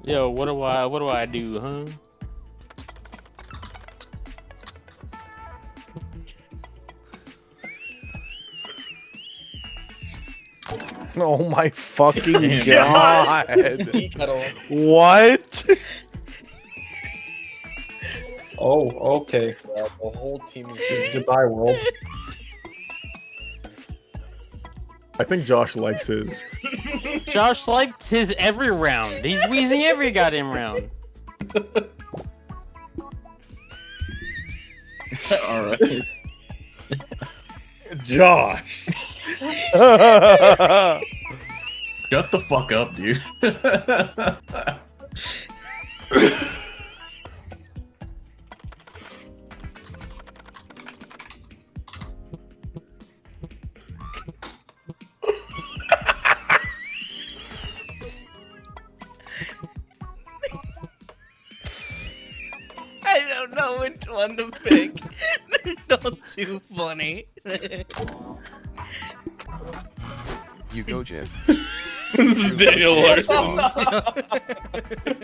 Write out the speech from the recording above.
Yo, what do I do, huh? Oh my fucking Damn. god! Tea kettle. What? Oh, okay. Yeah, the whole team is Goodbye, world. I think Josh likes his. Josh liked his every round. He's wheezing every goddamn round. All right. Josh. Shut the fuck up, dude. I don't know which one to pick. They're not too funny. You go, Jim. This is Daniel Larson. Oh, no.